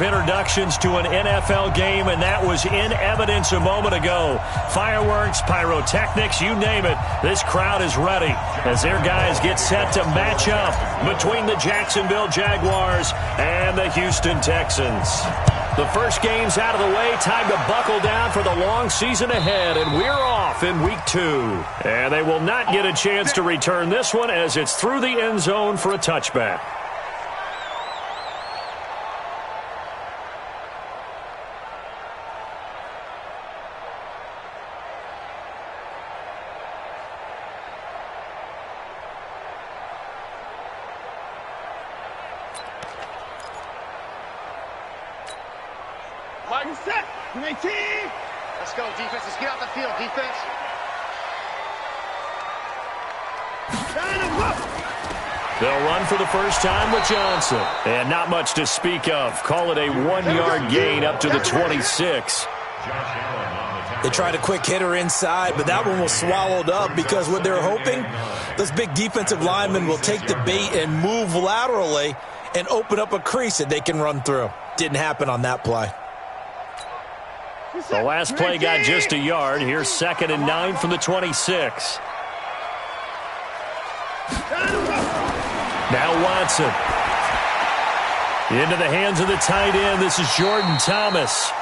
Introductions to an NFL game, and that was in evidence a moment ago. Fireworks, pyrotechnics, you name it. This crowd is ready as their guys get set to match up between the Jacksonville Jaguars and the Houston Texans. The first game's out of the way. Time to buckle down for the long season ahead, and we're off in week 2. And they will not get a chance to return this one as it's through the end zone for a touchback. Set. Let's go, defense. Let's get off the field, defense. They'll run for the first time with Johnson. And not much to speak of. Call it a 1-yard gain up to the 26. They tried a quick hitter inside, but that one was swallowed up because what they're hoping, those big defensive linemen will take the bait and move laterally and open up a crease that they can run through. Didn't happen on that play. The last play got just a yard. Here's 2nd and 9 from the 26. Now Watson. Into the hands of the tight end. This is Jordan Thomas.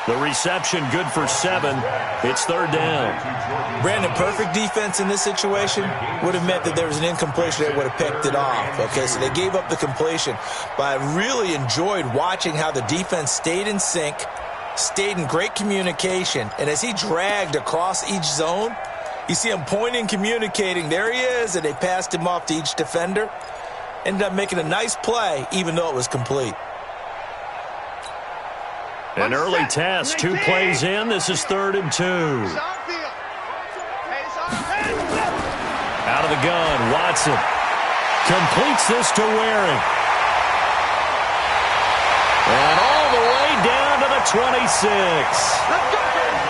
The reception good for 7. It's 3rd down. Brandon, perfect defense in this situation would have meant that there was an incompletion. They would have picked it off. Okay, so they gave up the completion. But I really enjoyed watching how the defense stayed in sync, stayed in great communication, and as he dragged across each zone, you see him pointing, communicating. There he is, and they passed him off to each defender. Ended up making a nice play, even though it was complete. An early test, 2 plays in. This is 3rd and 2. Out of the gun, Watson completes this to Waring. And all the way down to the 26.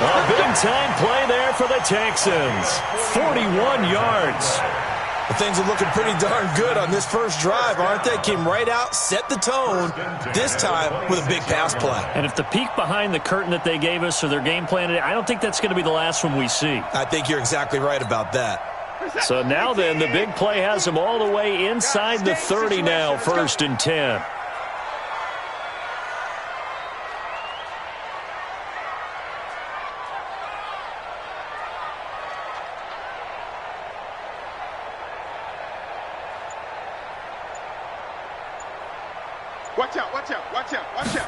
A big-time play there for the Texans. 41 yards. Well, things are looking pretty darn good on this first drive, aren't they? Came right out, set the tone, this time with a big pass play. And if the peek behind the curtain that they gave us or their game plan, I don't think that's going to be the last one we see. I think you're exactly right about that. So now then, the big play has them all the way inside the 30 now, 1st and 10. Watch out, watch out, watch out, watch out.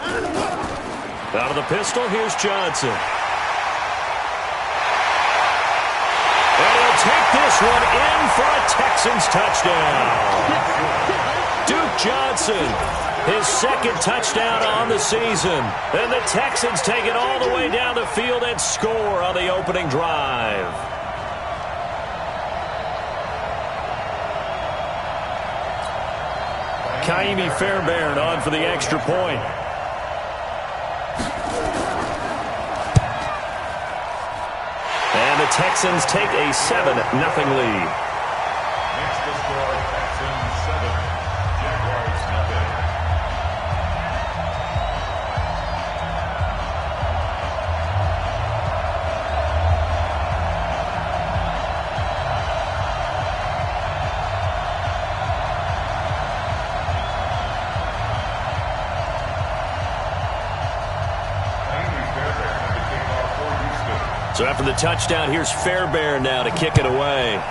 Out of the pistol, here's Johnson. And he'll take this one in for a Texans touchdown. Duke Johnson, his 2nd touchdown on the season. And the Texans take it all the way down the field and score on the opening drive. Kaimi Fairbairn on for the extra point. And the Texans take a 7-0 lead. Next to score, Texans 7, Jaguars 0. So after the touchdown, here's Fairbairn now to kick it away.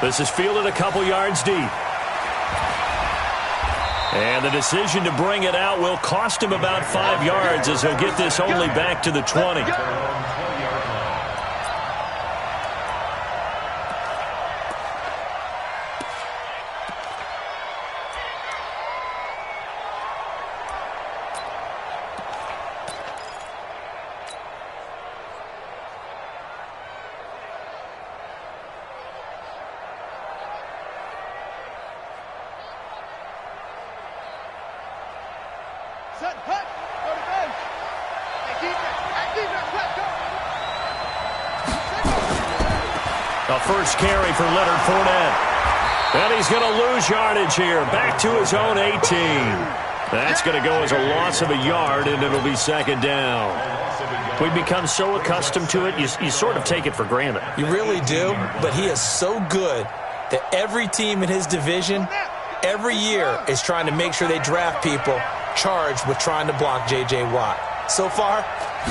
This is fielded a couple yards deep. And the decision to bring it out will cost him about 5 yards as he'll get this only back to the 20. Set, hut, go to bench. Hey, defense, let's go. A first carry for Leonard Fournette. And he's going to lose yardage here. Back to his own 18. That's going to go as a loss of a yard, and it'll be second down. We've become so accustomed to it, you sort of take it for granted. You really do, but he is so good that every team in his division, every year, is trying to make sure they draft people charged with trying to block J.J. Watt. So far,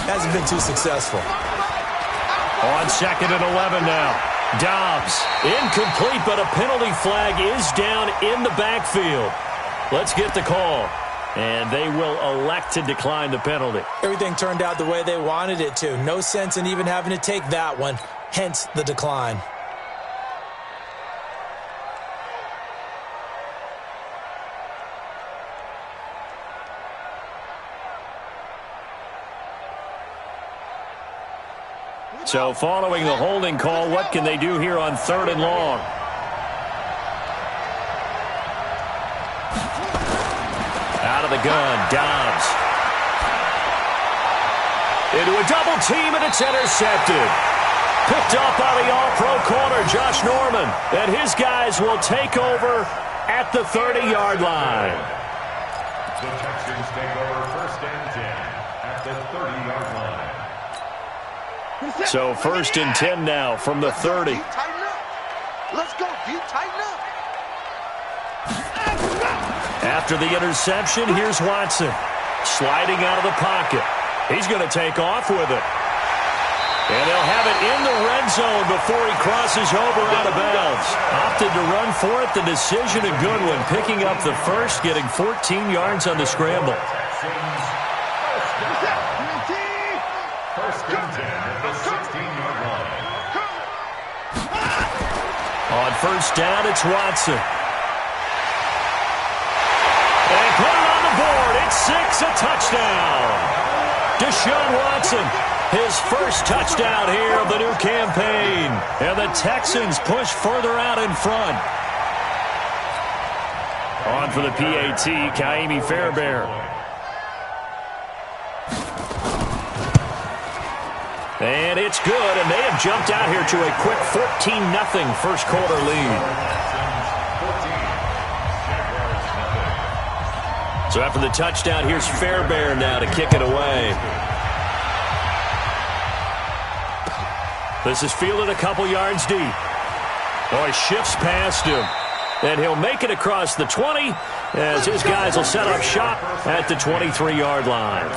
hasn't been too successful. On 2nd and 11 now. Dobbs, incomplete, but a penalty flag is down in the backfield. Let's get the call. And they will elect to decline the penalty. Everything turned out the way they wanted it to. No sense in even having to take that one, hence the decline. So following the holding call, what can they do here on 3rd and long? Out of the gun, Dobbs. Into a double team, and it's intercepted. Picked up by the all-pro corner, Josh Norman. And his guys will take over at the 30-yard line. The Texans take over 1st and 10 at the 30-yard line. So 1st and 10 now from the 30. Let's go, deep, tighten up. After the interception, here's Watson. Sliding out of the pocket. He's going to take off with it. And they'll have it in the red zone before he crosses over out of bounds. Opted to run for it. The decision a good one. Picking up the first, getting 14 yards on the scramble. First and 10 at the 16-yard line. On 1st down, it's Watson. And put it on the board. It's 6, a touchdown. Deshaun Watson, his first touchdown here of the new campaign. And the Texans push further out in front. On for the PAT, Kaimi Fairbairn. And it's good, and they have jumped out here to a quick 14-0 first quarter lead. So after the touchdown, here's Fairbairn now to kick it away. This is fielded a couple yards deep. Oh, he shifts past him. And he'll make it across the 20 as his guys will set up shop at the 23-yard line.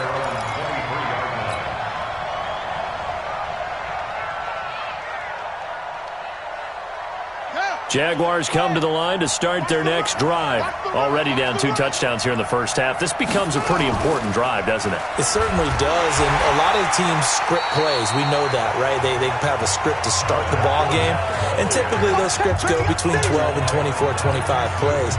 Jaguars come to the line to start their next drive. Already down 2 touchdowns here in the first half. This becomes a pretty important drive, doesn't it? It certainly does, and a lot of teams script plays. We know that, right? They have a script to start the ball game, and typically those scripts go between 12 and 24, 25 plays.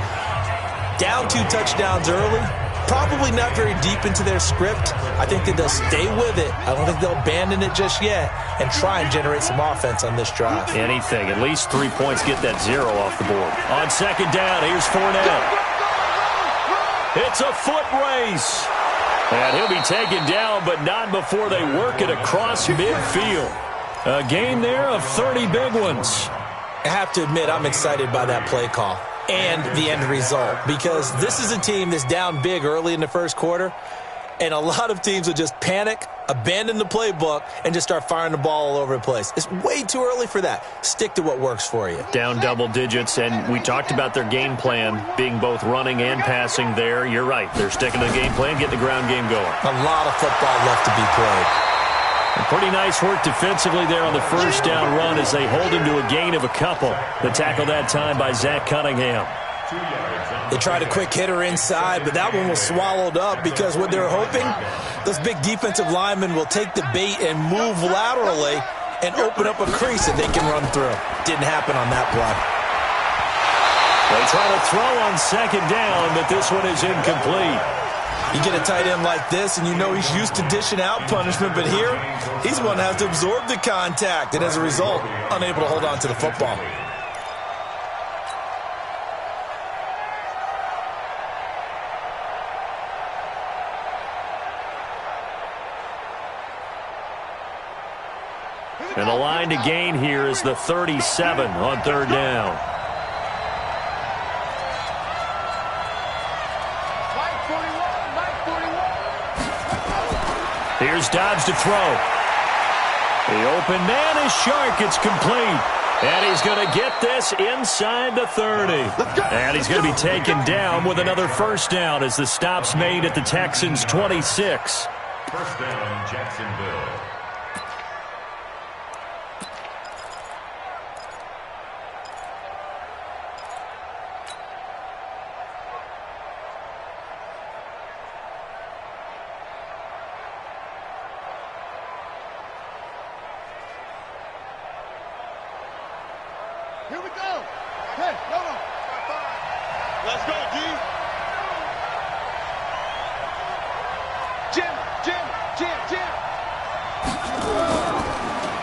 Down 2 touchdowns early, probably not very deep into their script. I think that they'll stay with it. I don't think they'll abandon it just yet and try and generate some offense on this drive. Anything. At least 3 points, get that 0 off the board. On 2nd down, here's Fournette. It's a foot race. And he'll be taken down, but not before they work it across midfield. A game there of 30 big ones. I have to admit, I'm excited by that play call and the end result, because this is a team that's down big early in the first quarter, and a lot of teams will just panic, abandon the playbook, and just start firing the ball all over the place. It's way too early for that. Stick to what works for you. Down double digits, and we talked about their game plan being both running and passing there. You're right. They're sticking to the game plan, getting the ground game going. A lot of football left to be played. And pretty nice work defensively there on the first down run as they hold him to a gain of a couple. The tackle that time by Zach Cunningham. They tried a quick hitter inside, but that one was swallowed up because what they're hoping, those big defensive linemen will take the bait and move laterally and open up a crease that they can run through. Didn't happen on that play. They try to throw on 2nd down, but this one is incomplete. You get a tight end like this, and you know he's used to dishing out punishment, but here, he's one that has to absorb the contact, and as a result, unable to hold on to the football. And the line to gain here is the 37 on 3rd down. Here's Dobbs to throw. The open man is Shark. It's complete. And he's going to get this inside the 30. And he's going to be taken down with another first down as the stop's made at the Texans' 26. First down, Jacksonville. Here we go. Hey, hold on. Let's go, D. Jim.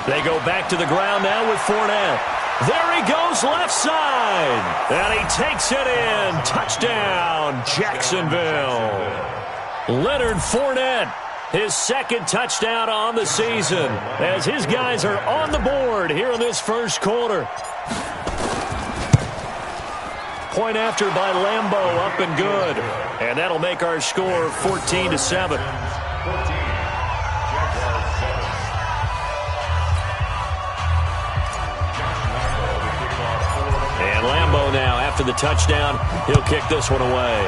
They go back to the ground now with Fournette. There he goes left side. And he takes it in. Touchdown, Jacksonville. Leonard Fournette, his second touchdown on the season as his guys are on the board here in this first quarter. Point after by Lambeau, up and good. And that'll make our score 14-7. And Lambeau now, after the touchdown, he'll kick this one away.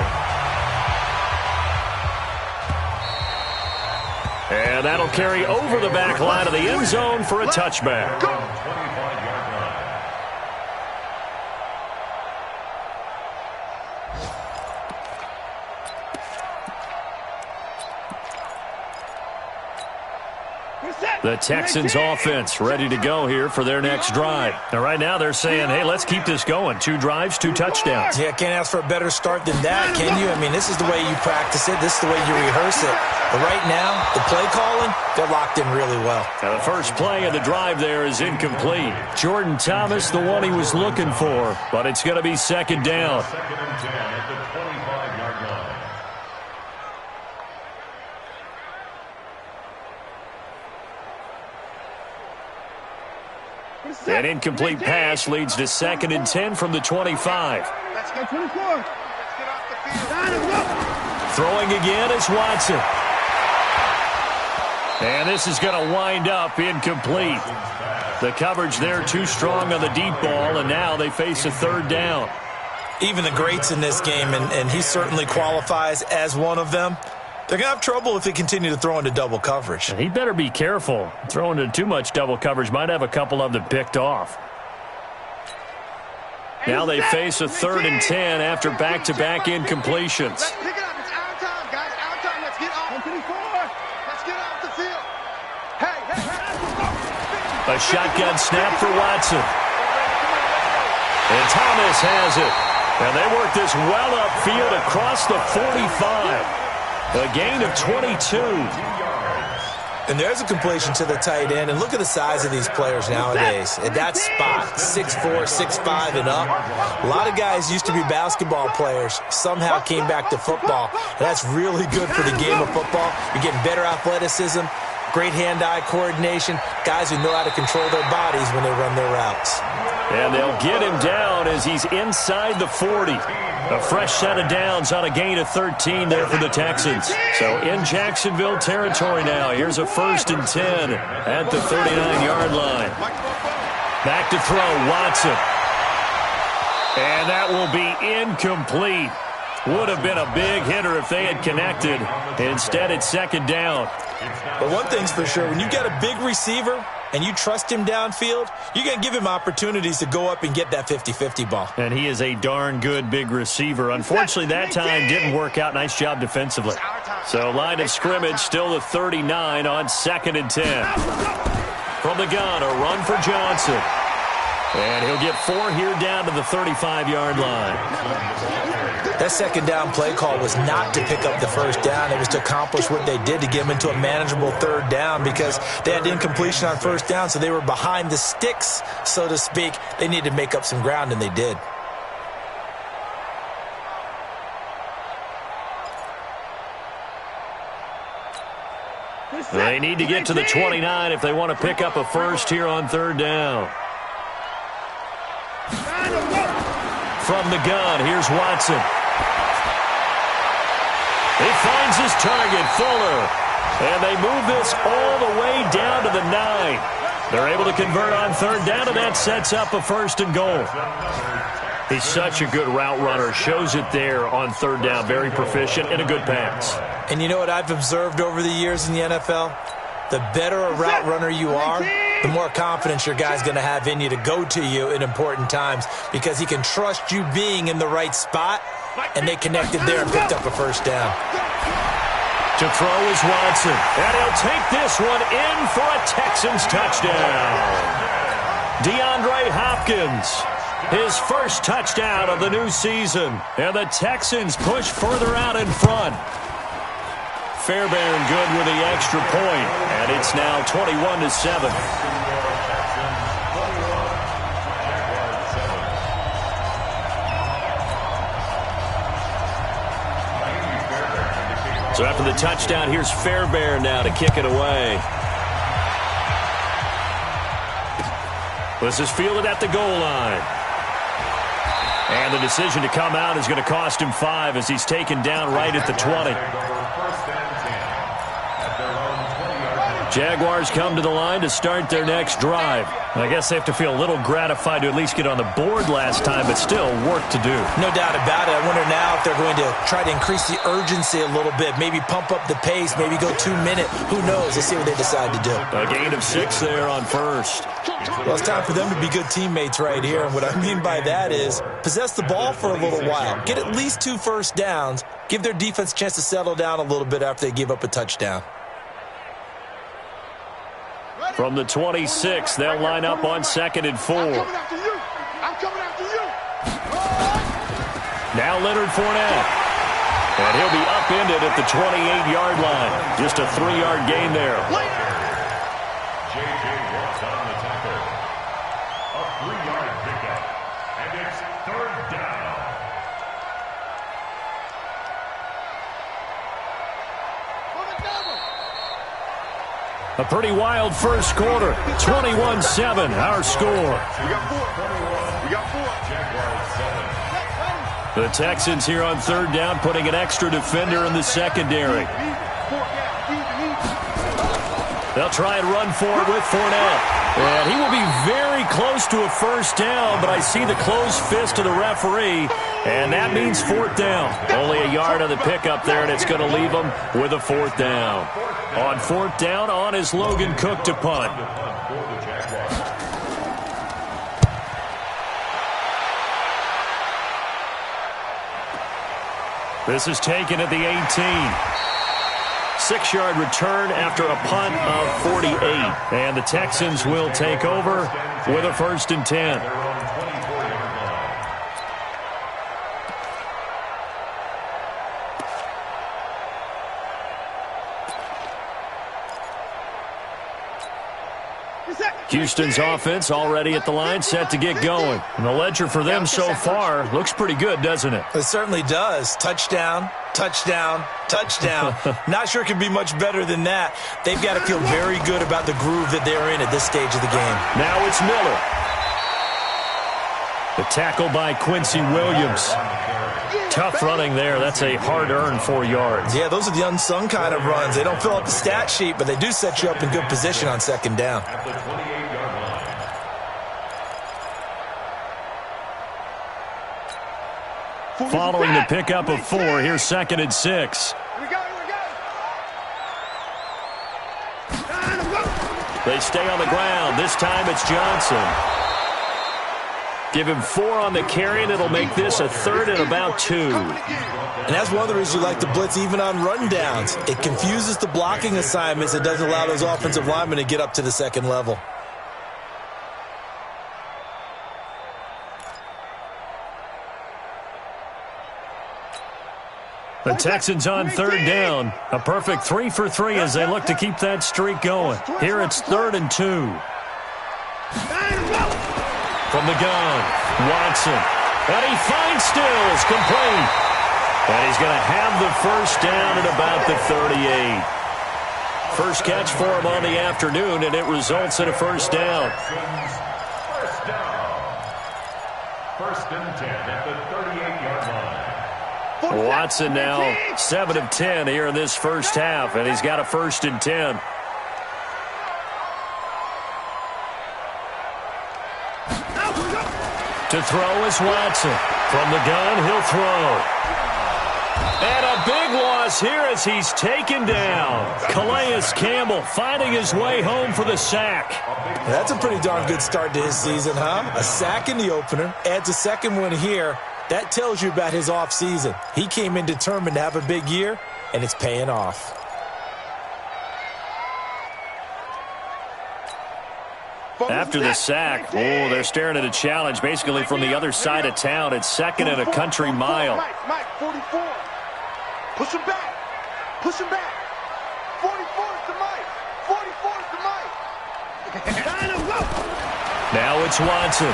And that'll carry over the back line of the end zone for a touchback. The Texans offense ready to go here for their next drive. Now, right now they're saying, hey, let's keep this going. 2 drives, 2 touchdowns. Yeah, can't ask for a better start than that, can you? I mean, this is the way you practice it. This is the way you rehearse it. But right now, the play calling, they're locked in really well. Now, the first play of the drive there is incomplete. Jordan Thomas, the one he was looking for, but it's going to be second down. Second and 10 at the 25-yard line. An incomplete pass leads to second and 10 from the 25. Let's go 24. Let's get off the field. Throwing again is Watson. And this is going to wind up incomplete. The coverage there too strong on the deep ball, and now they face a third down. Even the greats in this game, and he certainly qualifies as one of them, they're going to have trouble if they continue to throw into double coverage. And he better be careful. Throwing into too much double coverage might have a couple of them picked off. Now they face a third and 10 after back-to-back incompletions. Let's pick it up. It's our time, guys. Our time. Let's get off. Let's get off the field. Hey. A shotgun snap for Watson. And Thomas has it. And they work this well upfield across the 45. A gain of 22. And there's a completion to the tight end. And look at the size of these players nowadays. At that spot, 6'4", 6'5", and up. A lot of guys used to be basketball players, somehow came back to football. And that's really good for the game of football. You're getting better athleticism, great hand-eye coordination, guys who know how to control their bodies when they run their routes. And they'll get him down as he's inside the 40. A fresh set of downs on a gain of 13 there for the Texans. So in Jacksonville territory now. Here's a first and 10 at the 39-yard line. Back to throw, Watson. And that will be incomplete. Would have been a big hitter if they had connected. Instead, it's second down. But one thing's for sure, when you've got a big receiver and you trust him downfield, you're going to give him opportunities to go up and get that 50-50 ball. And he is a darn good big receiver. Unfortunately, that time didn't work out. Nice job defensively. So line of scrimmage, still the 39 on second and 10. From the gun, a run for Johnson. And he'll get 4 here down to the 35-yard line. That second down play call was not to pick up the first down. It was to accomplish what they did to get them into a manageable third down because they had incompletion on first down, so they were behind the sticks, so to speak. They needed to make up some ground, and they did. They need to get to the 29 if they want to pick up a first here on third down. From the gun, here's Watson. He finds his target, Fuller. And they move this all the way down to the 9. They're able to convert on third down, and that sets up a first and goal. He's such a good route runner. Shows it there on third down. Very proficient and a good pass. And you know what I've observed over the years in the NFL? The better a route runner you are, the more confidence your guy's going to have in you to go to you in important times because he can trust you being in the right spot, and they connected there and picked up a first down. To throw is Watson, and he'll take this one in for a Texans touchdown. DeAndre Hopkins, his first touchdown of the new season, and the Texans push further out in front. Fairbairn good with the extra point, and it's now 21-7. So after the touchdown, here's Fairbairn now to kick it away. This is fielded at the goal line. And the decision to come out is going to cost him 5 as he's taken down right at the 20. Jaguars come to the line to start their next drive. I guess they have to feel a little gratified to at least get on the board last time, but still work to do. No doubt about it. I wonder now if they're going to try to increase the urgency a little bit, maybe pump up the pace, maybe go 2 minute. Who knows? Let's see what they decide to do. A gain of 6 there on first. Well, it's time for them to be good teammates right here. And what I mean by that is possess the ball for a little while. Get at least 2 first downs. Give their defense a chance to settle down a little bit after they give up a touchdown. From the 26, they'll line up on 2nd and 4. I'm coming after you. I'm coming after you. Now Leonard Fournette. And he'll be upended at the 28-yard line. Just a 3-yard gain there. J.J. Watt on the tackle. A 3-yard pickup. And it's third down. A pretty wild first quarter. 21-7, our score. We got 4. We got 4. The Texans here on third down putting an extra defender in the secondary. They'll try and run for it with Fournette. And he will be very close to a first down, but I see the closed fist of the referee, and that means 4th down. Only a yard on the pickup there, and it's going to leave him with a 4th down. On 4th down, on is Logan Cook to punt. This is taken at the 18. 6-yard return after a punt of 48. And the Texans will take over with a 1st and 10. Houston's offense already at the line, set to get going. And the ledger for them so far looks pretty good, doesn't it? It certainly does. Touchdown, touchdown, touchdown. Not sure it can be much better than that. They've got to feel very good about the groove that they're in at this stage of the game. Now it's Miller. The tackle by Quincy Williams. Tough running there. That's a hard-earned 4 yards. Yeah, those are the unsung kind of runs. They don't fill out the stat sheet, but they do set you up in good position on 2nd down. Following the pickup of 4, here's 2nd and 6. They stay on the ground. This time it's Johnson. Give him 4 on the carry, and it'll make this a 3rd and about 2. And that's one of the reasons you like to blitz even on rundowns. It confuses the blocking assignments. It doesn't allow those offensive linemen to get up to the 2nd level. The Texans on 3rd down. A perfect 3 for 3 as they look to keep that streak going. Here it's 3rd and 2. From the gun, Watson. And he finds Stills, complete. And he's going to have the first down at about the 38. First catch for him on the afternoon, and it results in a first down. First and 10 at the 38-yard line. Watson now 7 of 10 here in this first half, and he's got a 1st and 10. To throw is Watson. From the gun, he'll throw. And a big loss here as he's taken down. Calais Campbell finding his way home for the sack. That's a pretty darn good start to his season, huh? A sack in the opener, adds a second one here. That tells you about his offseason. He came in determined to have a big year, and it's paying off. After the sack, they're staring at a challenge basically from the other side of town. It's 2nd and a country mile. Mike, 44. Push him back. Push him back. 44 is to Mike. 44 is to Mike. Now it's Watson.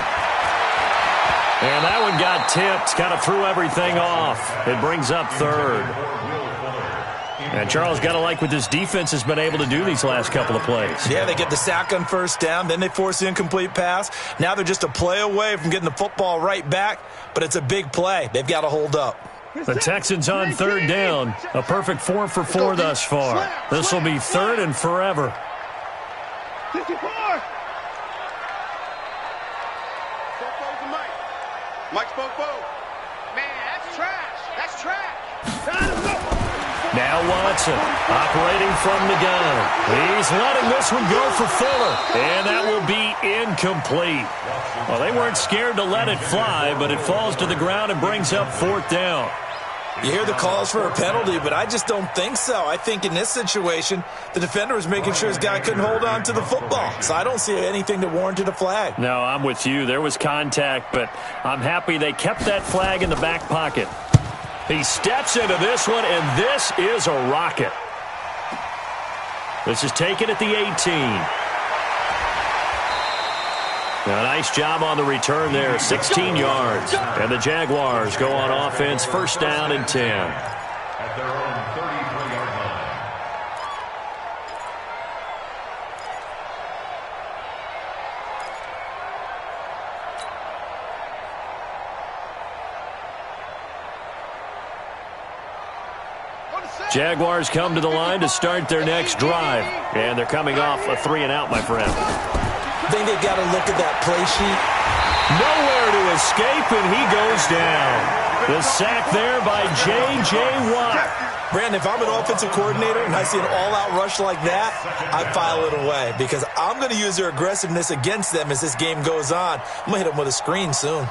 And that one got tipped. Kind of threw everything off. It brings up 3rd. And Charles, got to like what this defense has been able to do these last couple of plays. Yeah, they get the sack on 1st down, then they force the incomplete pass. Now they're just a play away from getting the football right back, but it's a big play. They've got to hold up. The Texans on 3rd down. A perfect 4 for 4 thus far. This will be 3rd and forever. 54. Mike's Fofo. Man, that's trash. That's trash. Now Watson operating from the gun. He's letting this one go for Fuller. And that will be incomplete. Well, they weren't scared to let it fly, but it falls to the ground and brings up 4th down. You hear the calls for a penalty, but I just don't think so. I think in this situation, the defender was making sure his guy couldn't hold on to the football. So I don't see anything that warranted a flag. No, I'm with you. There was contact, but I'm happy they kept that flag in the back pocket. He steps into this one, and this is a rocket. This is taken at the 18. Now, nice job on the return there, 16 yards. And the Jaguars go on offense, 1st down and 10. At their own 33-yard line. Jaguars come to the line to start their next drive. And they're coming off a 3-and-out, my friend. I think they've got to look at that play sheet. Nowhere to escape, and he goes down. The sack there by J.J. Watt. Brandon, if I'm an offensive coordinator and I see an all-out rush like that, I file it away because I'm going to use their aggressiveness against them as this game goes on. I'm going to hit them with a screen soon.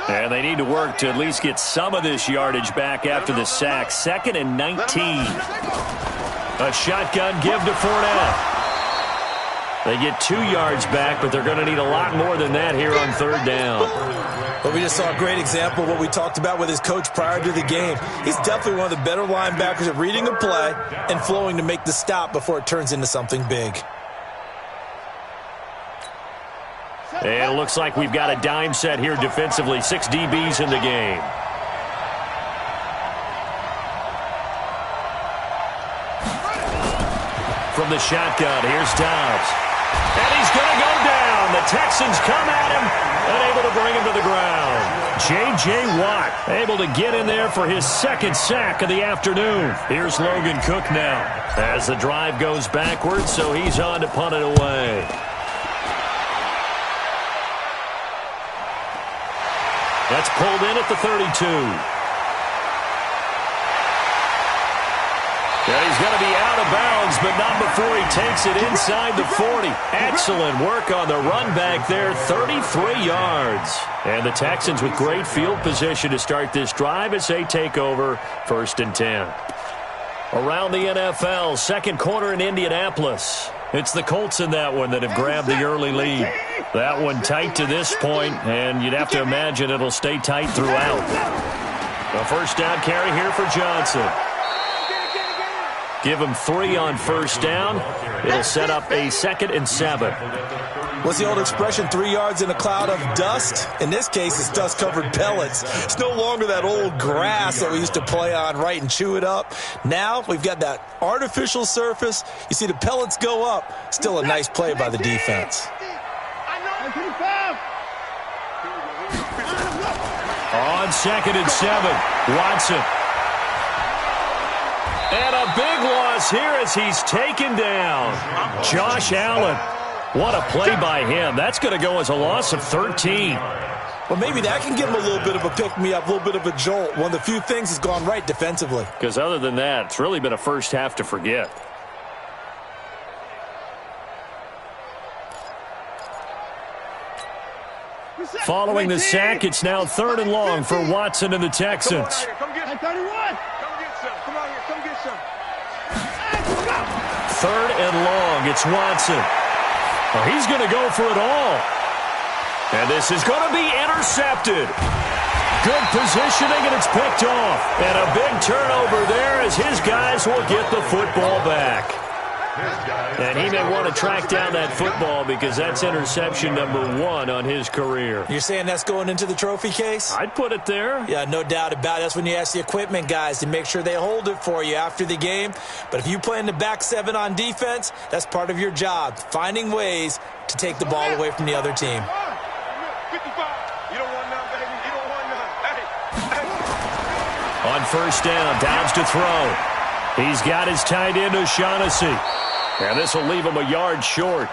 And they need to work to at least get some of this yardage back after the sack. 2nd and 19. A shotgun give to Fournette. They get 2 yards back, but they're going to need a lot more than that here on 3rd down. But we just saw a great example of what we talked about with his coach prior to the game. He's definitely one of the better linebackers at reading a play and flowing to make the stop before it turns into something big. And it looks like we've got a dime set here defensively. 6 DBs in the game. From the shotgun, here's Dobbs. And he's going to go down. The Texans come at him and able to bring him to the ground. J.J. Watt able to get in there for his 2nd sack of the afternoon. Here's Logan Cook now as the drive goes backwards, so he's on to punt it away. That's pulled in at the 32. And he's going to be out of bounds, but not before he takes it inside the 40. Excellent work on the run back there, 33 yards. And the Texans with great field position to start this drive as they take over 1st and 10. Around the NFL, 2nd quarter in Indianapolis. It's the Colts in that one that have grabbed the early lead. That one tight to this point, and you'd have to imagine it'll stay tight throughout. A 1st down carry here for Johnson. Give him 3 on 1st down. It'll set up a 2nd and 7. What's the old expression, 3 yards in a cloud of dust? In this case, it's dust-covered pellets. It's no longer that old grass that we used to play on, right, and chew it up. Now we've got that artificial surface. You see the pellets go up. Still a nice play by the defense. On 2nd and 7, Watson. And a big loss here as he's taken down. Josh Allen. What a play by him. That's going to go as a loss of 13. Well, maybe that can give him a little bit of a pick-me-up, a little bit of a jolt. One of the few things has gone right defensively. Because other than that, it's really been a first half to forget. Following the sack, it's now 3rd and long for Watson and the Texans. Come get 31. Come get some. Come on here. Come get some. 3rd and long. It's Watson. Well, he's going to go for it all. And this is going to be intercepted. Good positioning, and it's picked off. And a big turnover there as his guys will get the football back. And he may want to track down that football because that's interception number 1 on his career. You're saying that's going into the trophy case? I'd put it there. Yeah, no doubt about it. That's when you ask the equipment guys to make sure they hold it for you after the game. But if you play in the back 7 on defense, that's part of your job, finding ways to take the ball away from the other team. 55. You don't want none, baby. You don't want none. Hey. On 1st down, Dobbs to throw. He's got his tight end, O'Shaughnessy. And this will leave him a yard short.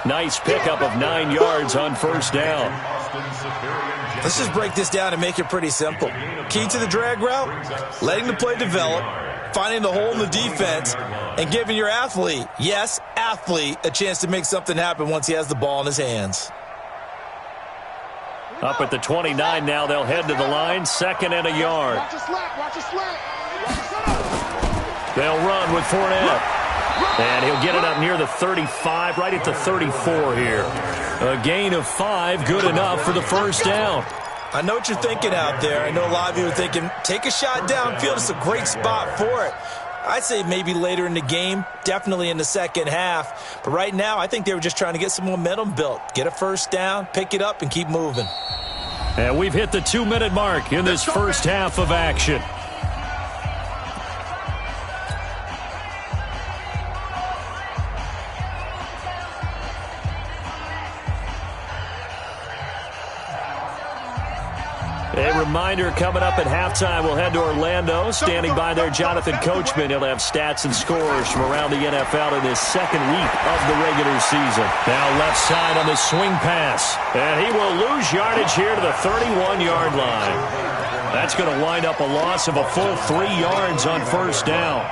Nice pickup of 9 yards on 1st down. Let's just break this down and make it pretty simple. Key to the drag route, letting the play develop, finding the hole in the defense, and giving your athlete, yes, athlete, a chance to make something happen once he has the ball in his hands. Up at the 29 now, they'll head to the line, 2nd and a yard. Watch a slack. Watch a slack. Watch a slack. They'll run with Fournette. And he'll get it up near the 35, right at the 34 here. A gain of 5, good enough for the 1st down. I know what you're thinking out there. I know a lot of you are thinking, take a shot downfield. It's a great spot for it. I'd say maybe later in the game, definitely in the 2nd half. But right now, I think they were just trying to get some momentum built. Get a 1st down, pick it up, and keep moving. And we've hit the 2-minute mark in this 1st half of action. A reminder coming up at halftime, we'll head to Orlando. Standing by there, Jonathan Coachman. He'll have stats and scores from around the NFL in this 2nd week of the regular season. Now left side on the swing pass. And he will lose yardage here to the 31-yard line. That's going to wind up a loss of a full 3 yards on 1st down.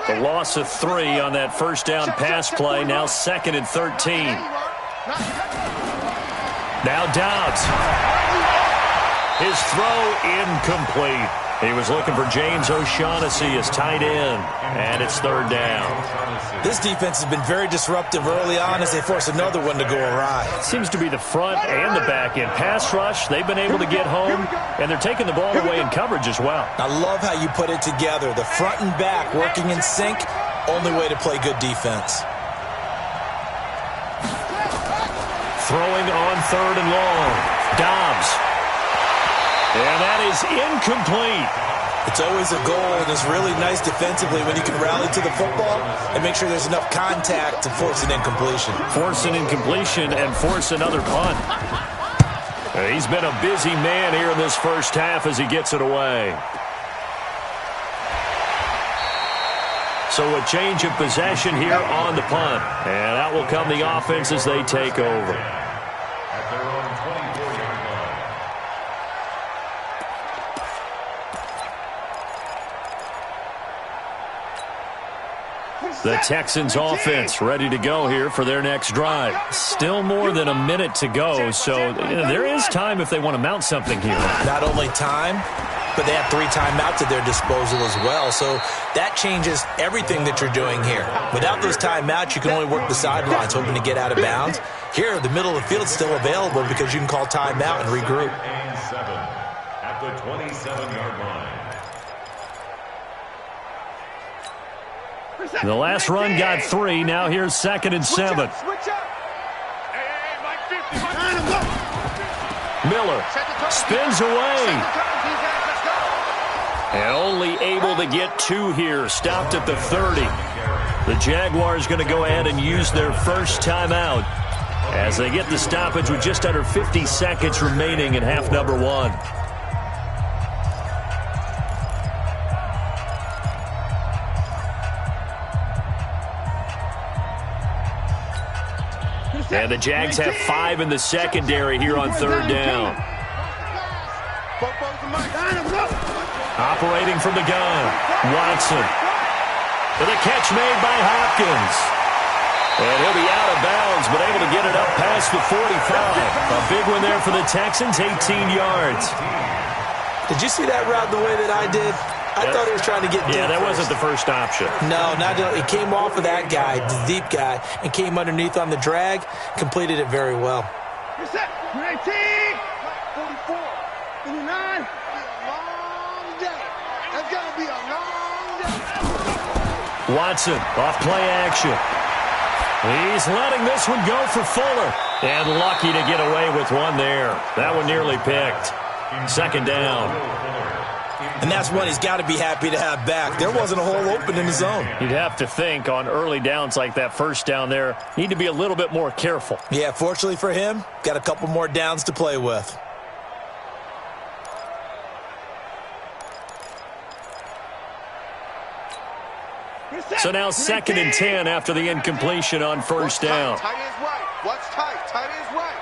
The loss of 3 on that 1st down pass play. Now 2nd and 13. Now Dobbs. His throw incomplete. He was looking for James O'Shaughnessy as tight end. And it's 3rd down. This defense has been very disruptive early on as they force another one to go awry. Seems to be the front and the back end. Pass rush, they've been able to get home, and they're taking the ball away in coverage as well. I love how you put it together. The front and back working in sync, only way to play good defense. Throwing on 3rd and long. Dobbs. And that is incomplete. It's always a goal, and it's really nice defensively when you can rally to the football and make sure there's enough contact to force an incompletion. Force an incompletion and force another punt. He's been a busy man here in this 1st half as he gets it away. So a change of possession here on the punt. And out will come the offense as they take over. At their own 24-yard line. The Texans offense ready to go here for their next drive. Still more than a minute to go, so there is time if they want to mount something here. Not only time, but they have 3 timeouts at their disposal as well, so that changes everything that you're doing here. Without those timeouts, you can only work the sidelines, hoping to get out of bounds. Here, the middle of the field's still available because you can call timeout and regroup. And 7 at the 27-yard line. The last run got 3. Now here's 2nd and 7. Switch up. Hey, Mike 50. Miller spins away. And only able to get 2 here. Stopped at the 30. The Jaguars going to go ahead and use their first timeout as they get the stoppage with just under 50 seconds remaining in half number 1. And the Jags have 5 in the secondary here on 3rd down. Operating from the gun, Watson. With a catch made by Hopkins. And he'll be out of bounds, but able to get it up past the 45. A big one there for the Texans, 18 yards. Did you see that route the way that I did? I thought he was trying to get deep. Yeah, that wasn't the first option. No, not he came off of that guy, the deep guy, and came underneath on the drag, completed it very well. You're set. 19. 44. 59. Long day. That's going to be a long day. Watson, off play action. He's letting this one go for Fuller. And lucky to get away with one there. That one nearly picked. 2nd down. And that's one he's got to be happy to have back. There wasn't a hole open in the zone. You'd have to think on early downs like that first down there, need to be a little bit more careful. Yeah, fortunately for him, got a couple more downs to play with. So now 2nd and 10 after the incompletion on 1st down. Tight is right. What's tight? Tight is right.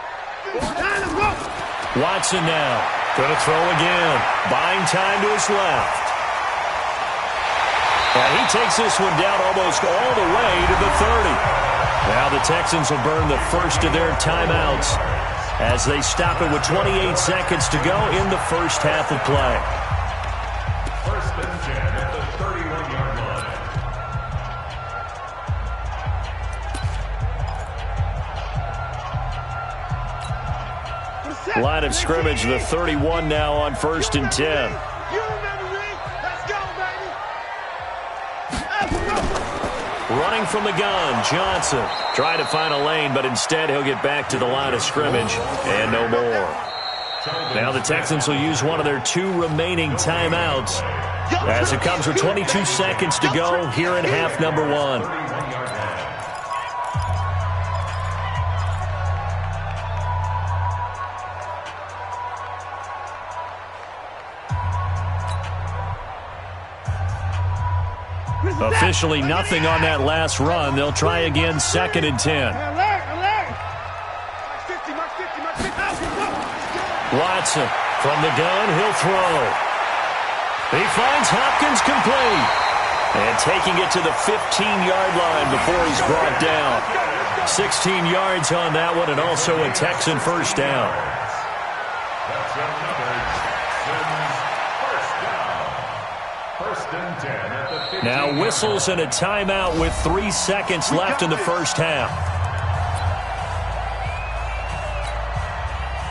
Watson now. Going to throw again. Buying time to his left. And he takes this one down almost all the way to the 30. Now the Texans will burn the first of their timeouts as they stop it with 28 seconds to go in the first half of play. 1st and 10 at the 31-yard line. Line of scrimmage, the 31 now on 1st and 10. You remember me? Let's go, baby. Running from the gun, Johnson. Trying to find a lane, but instead he'll get back to the line of scrimmage and no more. Now the Texans will use one of their 2 remaining timeouts as it comes with 22 seconds to go here in half number 1. Officially nothing on that last run. They'll try again 2nd and 10. Watson from the gun. He'll throw. He finds Hopkins complete. And taking it to the 15-yard line before he's brought down. 16 yards on that one and also a Texan first down. That's another Texans first down. 1st and 10 at the 15. Now whistles and a timeout with 3 seconds left in the first half.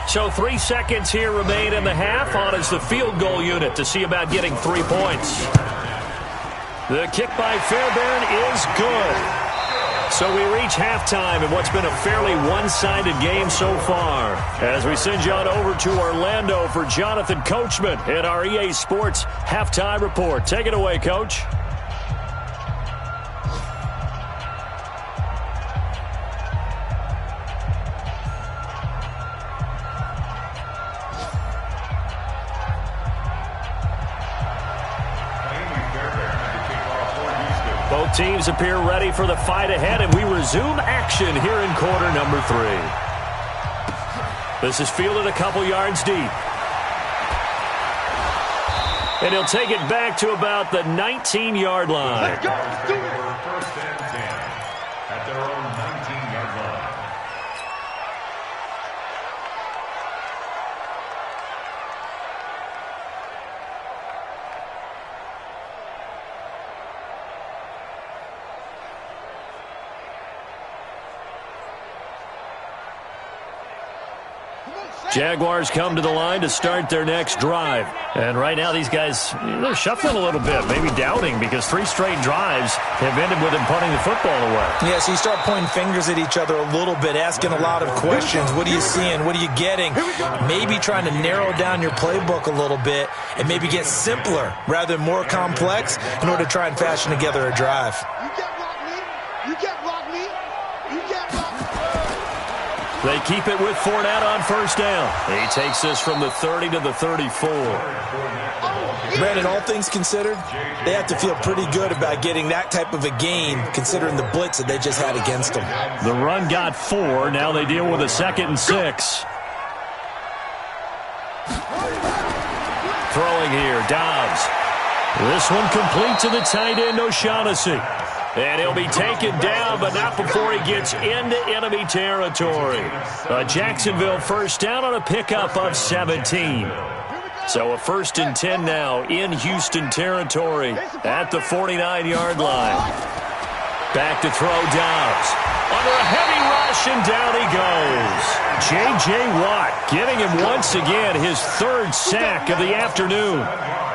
So 3 seconds here remain in the half. On is the field goal unit to see about getting 3 points. The kick by Fairbairn is good. So we reach halftime in what's been a fairly one-sided game so far. As we send you on over to Orlando for Jonathan Coachman in our EA Sports Halftime Report. Take it away, Coach. Both teams appear ready for the fight ahead, and we resume action here in quarter number 3. This is fielded a couple yards deep. And he'll take it back to about the 19-yard line. Let's go. Let's do it. 1st and 10 at their own 19-yard line. Come Jaguars come to the line to start their next drive. And right now these guys, they're shuffling a little bit, maybe doubting, because 3 straight drives have ended with them punting the football away. Yeah, so you start pointing fingers at each other a little bit, asking a lot of questions. What are you seeing? What are you getting? Maybe trying to narrow down your playbook a little bit and maybe get simpler rather than more complex in order to try and fashion together a drive. You can't block me. You can't block me. You can't block me. They keep it with Fournette on first down. He takes this from the 30 to the 34. Brandon, all things considered, they have to feel pretty good about getting that type of a gain considering the blitz that they just had against them. The run got 4. Now they deal with a 2nd and 6. Throwing here, Dobbs. This one complete to the tight end, O'Shaughnessy. And he'll be taken down, but not before he gets into enemy territory. A Jacksonville first down on a pickup of 17. So a 1st and 10 now in Houston territory at the 49-yard line. Back to throw, Dobbs. Under a heavy rush, and down he goes. J.J. Watt getting him once again his 3rd sack of the afternoon.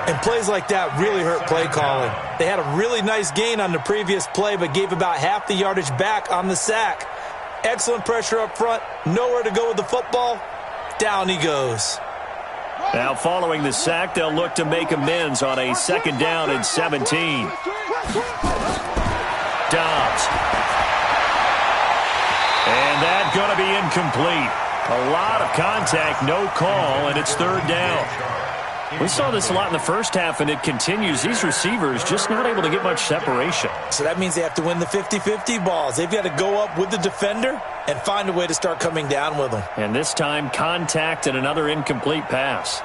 And plays like that really hurt play calling. They had a really nice gain on the previous play, but gave about half the yardage back on the sack. Excellent pressure up front. Nowhere to go with the football. Down he goes. Now following the sack, they'll look to make amends on a 2nd down and 17. Dobbs. And that's going to be incomplete. A lot of contact, no call, and it's 3rd down. We saw this a lot in the first half, and it continues. These receivers just not able to get much separation. So that means they have to win the 50-50 balls. They've got to go up with the defender and find a way to start coming down with them. And this time, contact and another incomplete pass.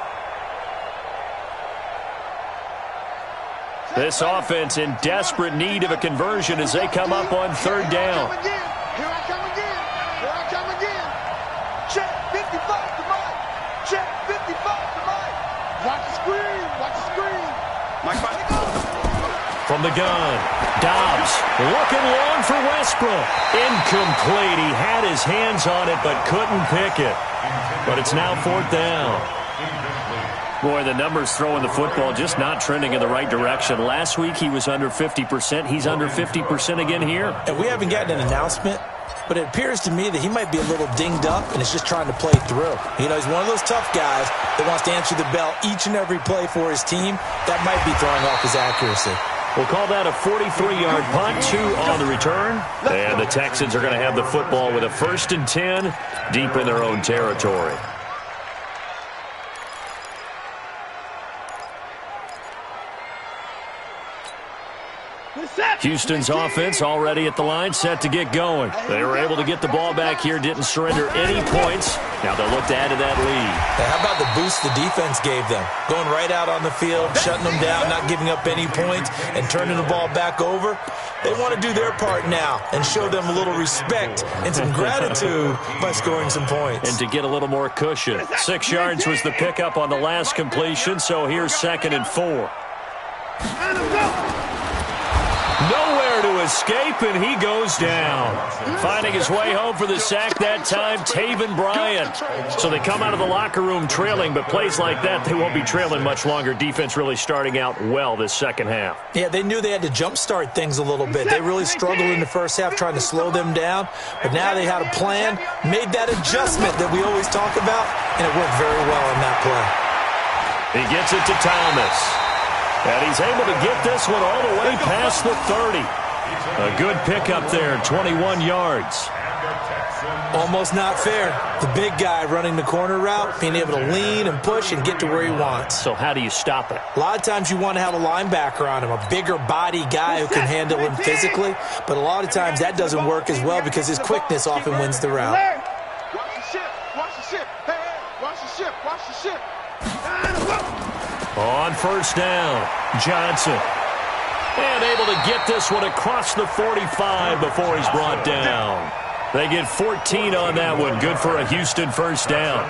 This offense in desperate need of a conversion as they come up on 3rd down. Here I come again. Here I come again. Check 55 to Mike. Check 55 to Mike. Watch the screen. Watch the screen. Mike, From the gun, Dobbs looking long for Westbrook. Incomplete. He had his hands on it but couldn't pick it. But it's now 4th down. Boy, the numbers throwing the football just not trending in the right direction. Last week he was under 50%. He's under 50% again here. And we haven't gotten an announcement, but it appears to me that he might be a little dinged up and is just trying to play through. You know, he's one of those tough guys that wants to answer the bell each and every play for his team. That might be throwing off his accuracy. We'll call that a 43-yard punt, 2 on the return. And the Texans are going to have the football with a 1st and 10 deep in their own territory. Houston's offense already at the line, set to get going. They were able to get the ball back here, didn't surrender any points. Now they'll look to add to that lead. Hey, how about the boost the defense gave them? Going right out on the field, shutting them down, not giving up any points, and turning the ball back over. They want to do their part now and show them a little respect and some gratitude by scoring some points. And to get a little more cushion. 6 yards was the pickup on the last completion, so here's 2nd and 4. Nowhere to escape, and he goes down. Finding his way home for the sack that time, Taven Bryan. So they come out of the locker room trailing, but plays like that, they won't be trailing much longer. Defense really starting out well this 2nd half. Yeah, they knew they had to jumpstart things a little bit. They really struggled in the first half trying to slow them down, but now they had a plan, made that adjustment that we always talk about, and it worked very well on that play. He gets it to Thomas. And he's able to get this one all the way past the 30. A good pickup there, 21 yards. Almost not fair. The big guy running the corner route, being able to lean and push and get to where he wants. So how do you stop it? A lot of times you want to have a linebacker on him, a bigger body guy who can handle him physically. But a lot of times that doesn't work as well because his quickness often wins the route. Watch the ship. Watch the ship. Hey, watch the ship. Watch the ship. On first down, Johnson. And able to get this one across the 45 before he's brought down. They get 14 on that one. Good for a Houston first down.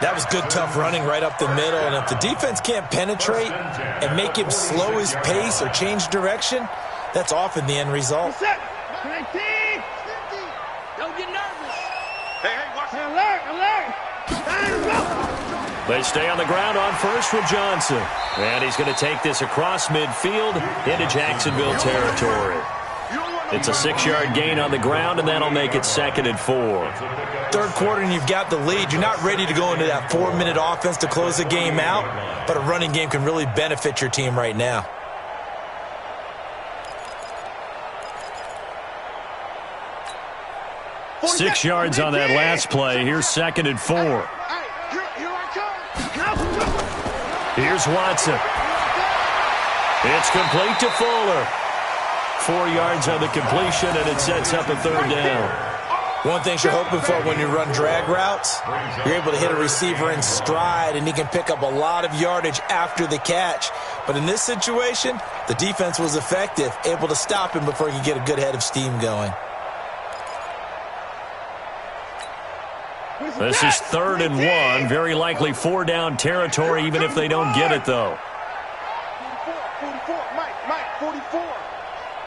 That was good, tough running right up the middle. And if the defense can't penetrate and make him slow his pace or change direction, that's often the end result. Don't get nervous. Hey, watch it. Alert. They stay on the ground on first with Johnson. And he's going to take this across midfield into Jacksonville territory. It's a 6-yard gain on the ground, and that'll make it 2nd and 4. Third quarter, and you've got the lead. You're not ready to go into that 4-minute offense to close the game out, but a running game can really benefit your team right now. Six yards on that last play. Here's 2nd and 4. Here's Watson. It's complete to Fuller. 4 yards on the completion, and it sets up a 3rd down. One thing you're hoping for when you run drag routes, you're able to hit a receiver in stride, and he can pick up a lot of yardage after the catch. But in this situation, the defense was effective, able to stop him before he could get a good head of steam going. This is 3rd and 1. Very likely 4-down territory, even if they don't get it, though. 44, Mike, 44.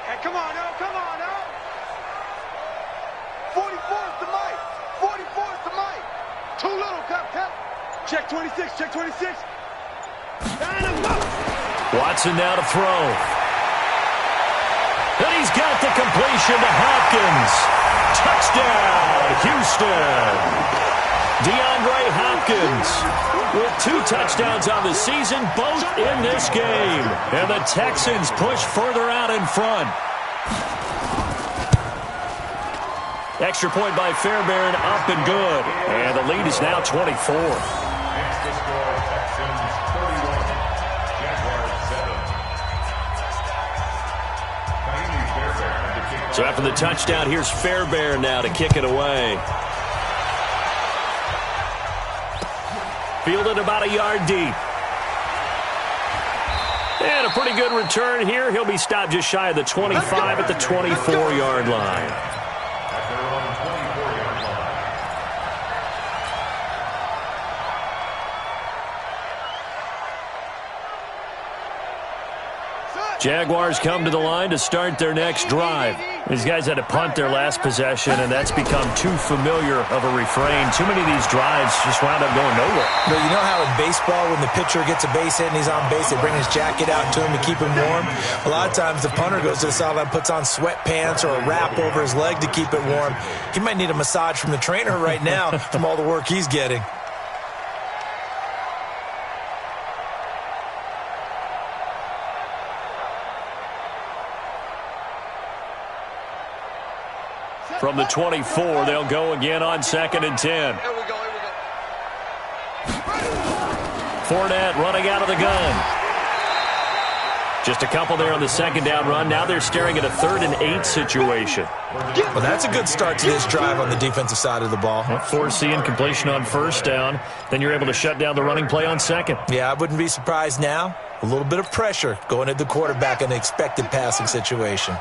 Hey, come on now. 44 is the Mike. 44 is the Mike. Too little, cap. Check 26. Watson now to throw. And he's got the completion to Hopkins. Touchdown, Houston. DeAndre Hopkins with 2 touchdowns on the season, both in this game. And the Texans push further out in front. Extra point by Fairbairn, up and good. And the lead is now 24. Next to score, Texans 31, Jaguars 7. So after the touchdown, here's Fairbairn now to kick it away. Fielded about a yard deep. And a pretty good return here. He'll be stopped just shy of the 25 at the 24-yard line. At their own 24-yard line. Jaguars come to the line to start their next drive. These guys had to punt their last possession, and that's become too familiar of a refrain. Too many of these drives just wound up going nowhere. But you know how in baseball, when the pitcher gets a base hit and he's on base, they bring his jacket out to him to keep him warm? A lot of times the punter goes to the sideline, puts on sweatpants or a wrap over his leg to keep it warm. He might need a massage from the trainer right now from all the work he's getting. From the 24, they'll go again on 2nd and 10. Here we go. Fournette running out of the gun. Just a couple there on the 2nd down run. Now they're staring at a 3rd and 8 situation. Well, that's a good start to this drive on the defensive side of the ball. Foreseeing completion on 1st down. Then you're able to shut down the running play on 2nd. Yeah, I wouldn't be surprised now. A little bit of pressure going at the quarterback in the expected passing situation.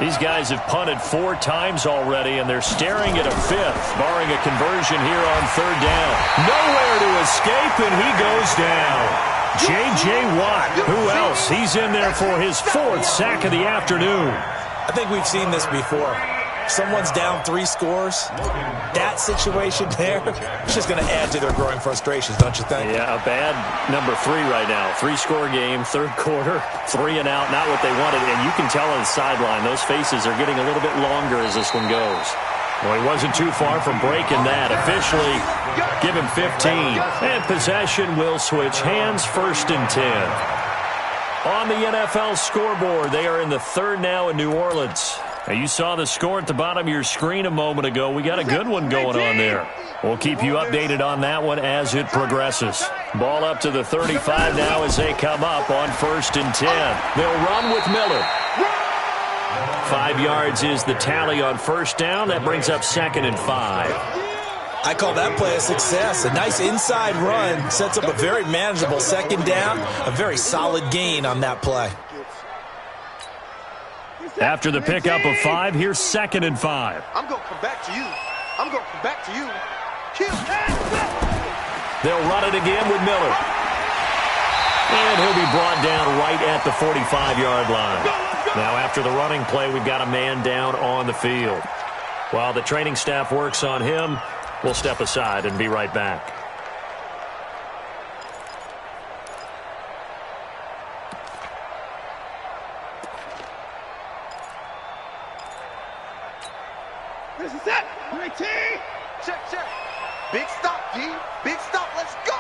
These guys have punted 4 times already, and they're staring at a 5th, barring a conversion here on 3rd down. Nowhere to escape, and he goes down. J.J. Watt, who else? He's in there for his 4th sack of the afternoon. I think we've seen this before. Someone's down 3 scores. That situation there, it's just going to add to their growing frustrations, don't you think? Yeah, a bad number 3 right now. 3-score game, 3rd quarter, 3 and out, not what they wanted. And you can tell on the sideline, those faces are getting a little bit longer as this one goes. Well, he wasn't too far from breaking that. Officially, give him 15. And possession will switch hands, 1st and 10. On the NFL scoreboard, they are in the 3rd now in New Orleans. Now, you saw the score at the bottom of your screen a moment ago. We got a good one going on there. We'll keep you updated on that one as it progresses. Ball up to the 35 now as they come up on 1st and 10. They'll run with Miller. 5 yards is the tally on 1st down. That brings up 2nd and 5. I call that play a success. A nice inside run sets up a very manageable 2nd down. A very solid gain on that play. After the pickup of 5, here's 2nd and 5. I'm going to come back to you. They'll run it again with Miller. And he'll be brought down right at the 45-yard line. Now, after the running play, we've got a man down on the field. While the training staff works on him, we'll step aside and be right back. This is it. 19. Check, check. Big stop, G. Big stop. Let's go.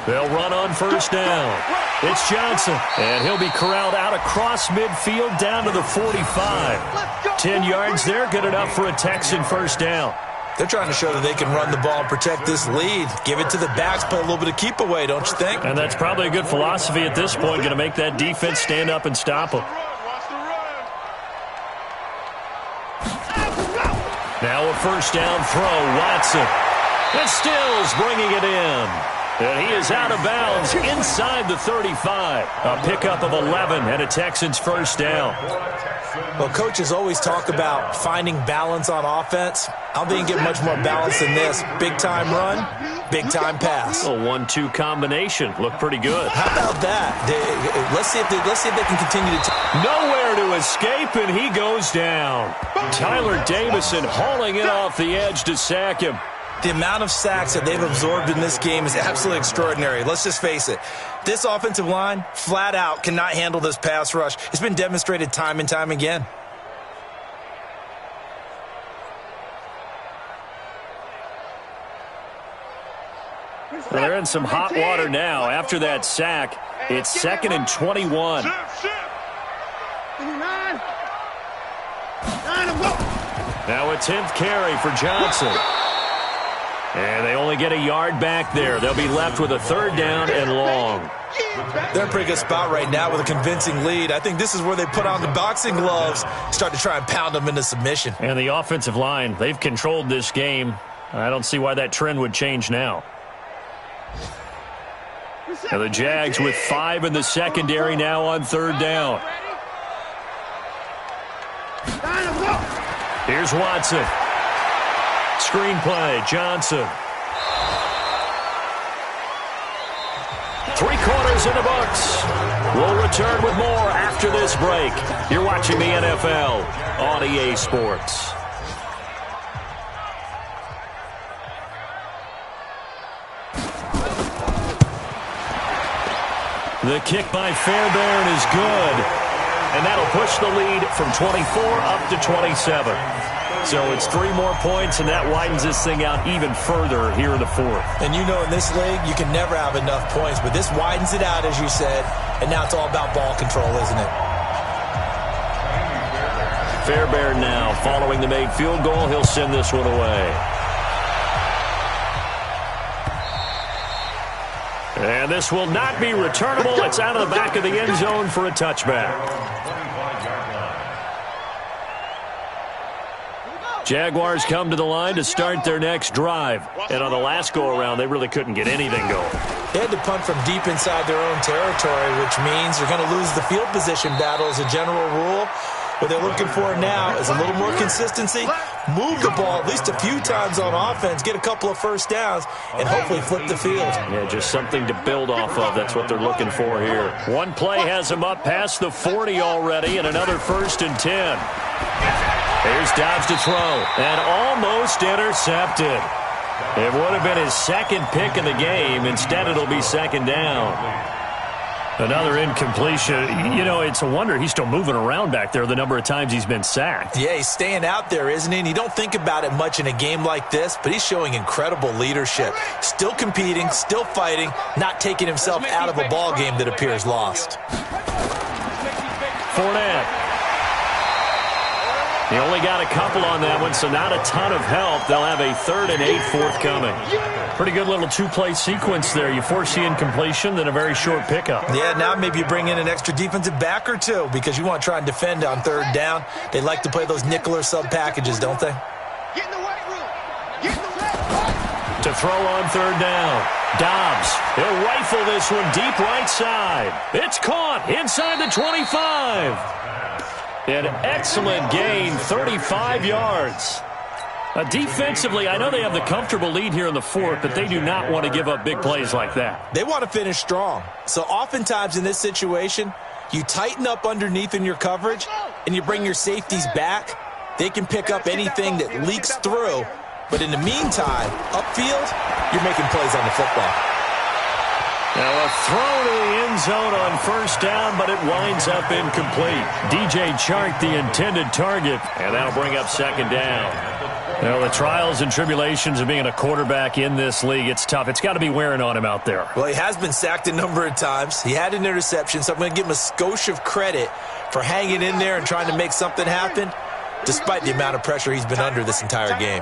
They'll run on first down. It's Johnson, and he'll be corralled out across midfield down to the 45. 10 yards there, good enough for a Texan first down. They're trying to show that they can run the ball and protect this lead. Give it to the backs, play a little bit of keep away, don't you think? And that's probably a good philosophy at this point, going to make that defense stand up and stop them. Now a first down throw, Watson. And Stills bringing it in. And he is out of bounds inside the 35. A pickup of 11 and a Texans first down. Well, coaches always talk about finding balance on offense. I don't think you get much more balance than this. Big-time run, big-time pass. A 1-2 combination. Looked pretty good. How about that? Let's see if they can continue to... Nowhere to escape, and he goes down. Tyler Davison hauling it off the edge to sack him. The amount of sacks that they've absorbed in this game is absolutely extraordinary. Let's just face it. This offensive line, flat out, cannot handle this pass rush. It's been demonstrated time and time again. Well, they're in some hot water now. After that sack, it's 2nd and 21. Now a 10th carry for Johnson. And they only get a yard back there. They'll be left with a 3rd down and long. They're in a pretty good spot right now with a convincing lead. I think this is where they put on the boxing gloves, start to try and pound them into submission. And the offensive line, they've controlled this game. I don't see why that trend would change now. Now the Jags with 5 in the secondary now on 3rd down. Here's Watson. Screenplay, Johnson. 3/4 in the books. We'll return with more after this break. You're watching the NFL on EA Sports. The kick by Fairbairn is good. And that'll push the lead from 24 up to 27. So it's 3 more points, and that widens this thing out even further here in the 4th. And you know in this league, you can never have enough points, but this widens it out, as you said, and now it's all about ball control, isn't it? Fairbairn now following the made field goal. He'll send this one away. And this will not be returnable. It's out of the back of the end zone for a touchback. Jaguars come to the line to start their next drive. And on the last go-around, they really couldn't get anything going. They had to punt from deep inside their own territory, which means they're going to lose the field position battle as a general rule. What they're looking for now is a little more consistency, move the ball at least a few times on offense, get a couple of first downs, and hopefully flip the field. Yeah, just something to build off of. That's what they're looking for here. One play has them up past the 40 already, and another 1st and 10. Here's Dobbs to throw, and almost intercepted. It would have been his 2nd pick of the game. Instead, it'll be 2nd down. Another incompletion. You know, it's a wonder he's still moving around back there the number of times he's been sacked. Yeah, he's staying out there, isn't he? And you don't think about it much in a game like this, but he's showing incredible leadership. Still competing, still fighting, not taking himself out of a ball game that appears lost. Fournette. He only got a couple on that one, so not a ton of help. They'll have a 3rd and 8 forthcoming. Pretty good little 2-play sequence there. You force the incompletion, then a very short pickup. Yeah, now maybe you bring in an extra defensive back or two because you want to try and defend on 3rd down. They like to play those nickel or sub packages, don't they? Get in the weight room. Get in the weight. To throw on 3rd down. Dobbs. He'll rifle this one deep right side. It's caught inside the 25. An excellent gain, 35 yards. Defensively, I know they have the comfortable lead here in the 4th, but they do not want to give up big plays like that. They want to finish strong. So oftentimes in this situation, you tighten up underneath in your coverage, and you bring your safeties back. They can pick up anything that leaks through. But in the meantime, upfield, you're making plays on the football. Now a throw to the end zone on first down, but it winds up incomplete. DJ Chark, the intended target, and that'll bring up second down. Now, the trials and tribulations of being a quarterback in this league, it's tough. It's got to be wearing on him out there. Well, he has been sacked a number of times. He had an interception, so I'm going to give him a skosh of credit for hanging in there and trying to make something happen, despite the amount of pressure he's been under this entire game.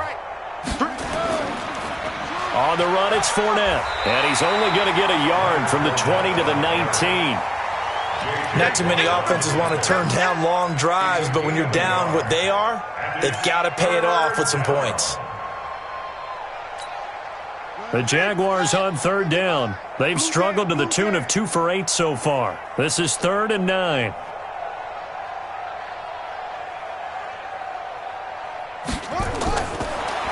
On the run, it's Fournette, and he's only going to get a yard from the 20 to the 19. Not too many offenses want to turn down long drives, but when you're down what they are, they've got to pay it off with some points. The Jaguars on third down. They've struggled to the tune of 2 for 8 so far. This is 3rd and 9.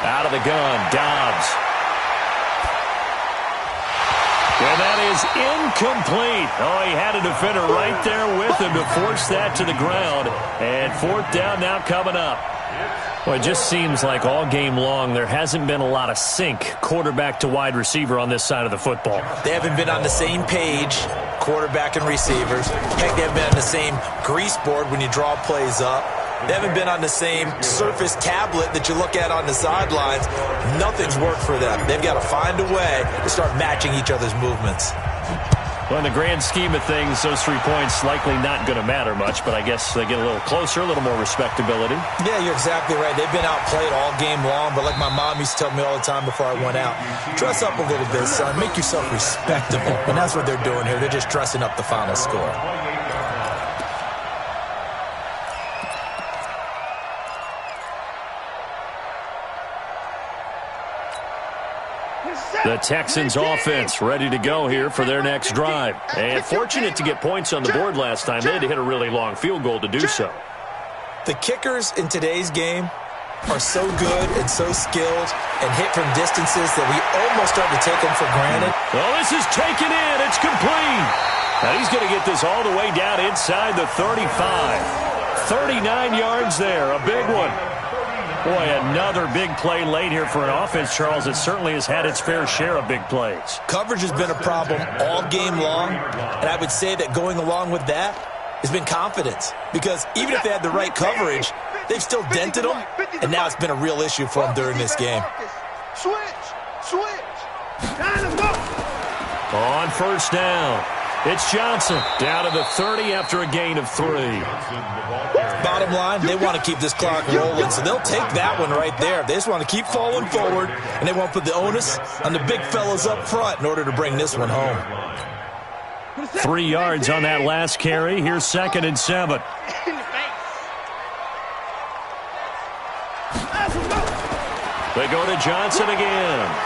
Out of the gun, Dobbs. And that is incomplete. Oh, he had a defender right there with him to force that to the ground. And 4th down now coming up. Well, it just seems like all game long there hasn't been a lot of sync quarterback to wide receiver on this side of the football. They haven't been on the same page, quarterback and receivers. Heck, they haven't been on the same grease board when you draw plays up. They haven't been on the same Surface tablet that you look at on the sidelines. Nothing's worked for them. They've got to find a way to start matching each other's movements. Well, in the grand scheme of things, those 3 points likely not going to matter much, but I guess they get a little closer, a little more respectability. Yeah, you're exactly right. They've been outplayed all game long, but like my mom used to tell me all the time before I went out, dress up a little bit, son. Make yourself respectable. And that's what they're doing here. They're just dressing up the final score. The Texans offense ready to go here for their next drive. And fortunate to get points on the board last time. They had to hit a really long field goal to do so. The kickers in today's game are so good and so skilled and hit from distances that we almost start to take them for granted. Well, this is taken in. It's complete. Now he's going to get this all the way down inside the 35. 39 yards there. A big one. Boy, another big play late here for an offense, Charles. It certainly has had its fair share of big plays. Coverage has been a problem all game long, and I would say that going along with that has been confidence. Because even if they had the right coverage, they've still dented them, and now it's been a real issue for them during this game. Switch. On first down, it's Johnson down to the 30 after a gain of 3. Bottom line, they want to keep this clock rolling, so they'll take that one right there. They just want to keep falling forward, and they want to put the onus on the big fellas up front in order to bring this one home. 3 yards on that last carry. Here's 2nd and 7. They go to Johnson again.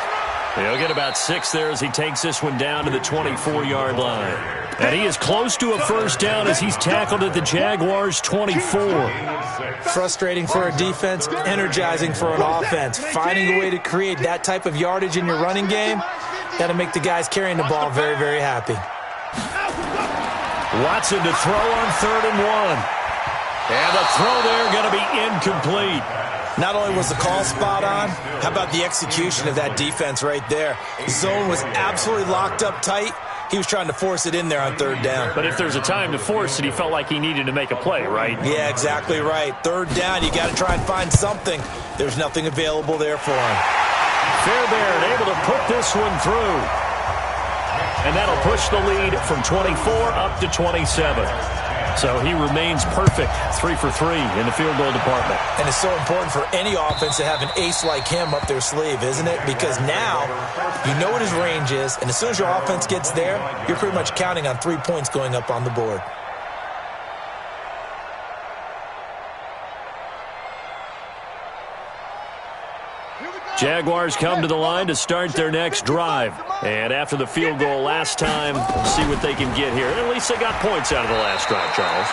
He'll get about 6 there as he takes this one down to the 24-yard line. And he is close to a first down as he's tackled at the Jaguars' 24. Frustrating for a defense, energizing for an offense. Finding a way to create that type of yardage in your running game, got to make the guys carrying the ball very, very happy. Watson to throw on 3rd and 1. And the throw there going to be incomplete. Not only was the call spot on, how about the execution of that defense right there? Zone was absolutely locked up tight. He was trying to force it in there on 3rd down. But if there's a time to force it, he felt like he needed to make a play, right? Yeah, exactly right. 3rd down, you got to try and find something. There's nothing available there for him. Fairbairn able to put this one through. And that'll push the lead from 24 up to 27. So he remains perfect, 3 for 3 in the field goal department. And it's so important for any offense to have an ace like him up their sleeve, isn't it? Because now you know what his range is, and as soon as your offense gets there, you're pretty much counting on 3 points going up on the board. Jaguars come to the line to start their next drive. And after the field goal last time, we'll see what they can get here. And at least they got points out of the last drive, Charles.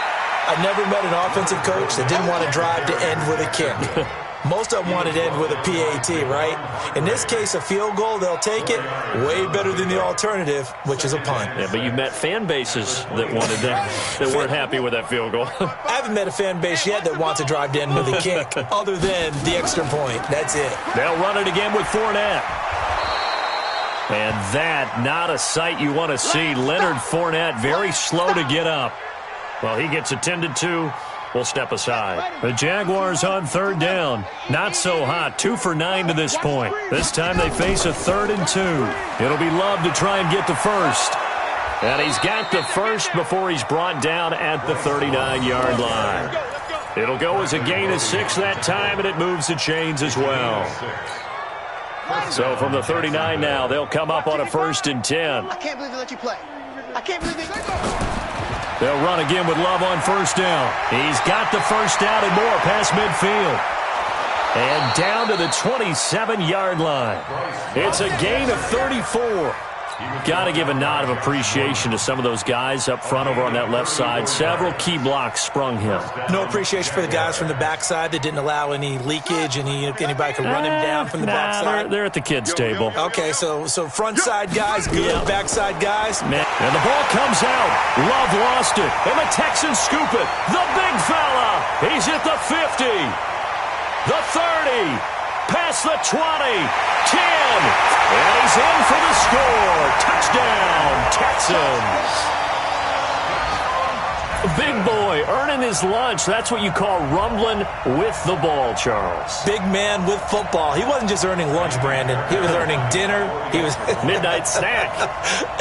I never met an offensive coach that didn't want to drive to end with a kick. Most of them wanted to end with a PAT, right? In this case, a field goal, they'll take it. Way better than the alternative, which is a punt. Yeah, but you've met fan bases that wanted that, that weren't happy with that field goal. I haven't met a fan base yet that wants to drive to end with a kick, other than the extra point. That's it. They'll run it again with Fournette. And that, not a sight you want to see. Leonard Fournette very slow to get up. Well, he gets attended to. We'll step aside. The Jaguars on third down. Not so hot. 2 for 9 to this point. This time they face a 3rd and 2. It'll be Love to try and get the first. And he's got the first before he's brought down at the 39-yard line. It'll go as a gain of 6 that time, and it moves the chains as well. So from the 39 now, they'll come up on a 1st and 10. I can't believe they let you play. I can't believe they... They'll run again with Love on 1st down. He's got the first down and more past midfield. And down to the 27-yard line. It's a gain of 34. Got to give a nod of appreciation to some of those guys up front over on that left side. Several key blocks sprung him. No appreciation for the guys from the backside that didn't allow any leakage, and anybody could run him down from the backside. They're at the kids' table. Okay, so front side guys, good. Backside guys. And the ball comes out. Love lost it. And the Texans scoop it. The big fella. He's at the 50. The 30. Past the 20, 10, and he's in for the score. Touchdown, Texans. Big boy earning his lunch. That's what you call rumbling with the ball, Charles. Big man with football. He wasn't just earning lunch, Brandon. He was earning dinner. He was midnight snack.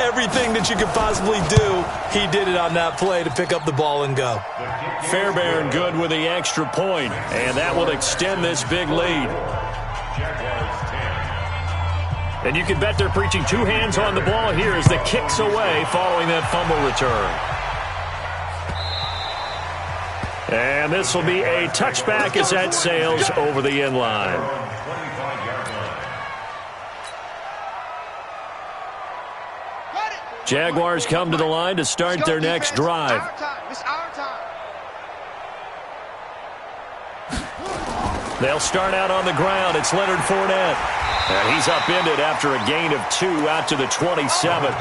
Everything that you could possibly do, he did it on that play to pick up the ball and go. Fairbairn good with the extra point, and that will extend this big lead. And you can bet they're preaching 2 hands on the ball here as the kick's away following that fumble return. And this will be a touchback as that sails over the end line. Jaguars come to the line to start their next drive. It's our time. They'll start out on the ground. It's Leonard Fournette. And he's upended after a gain of 2 out to the 27.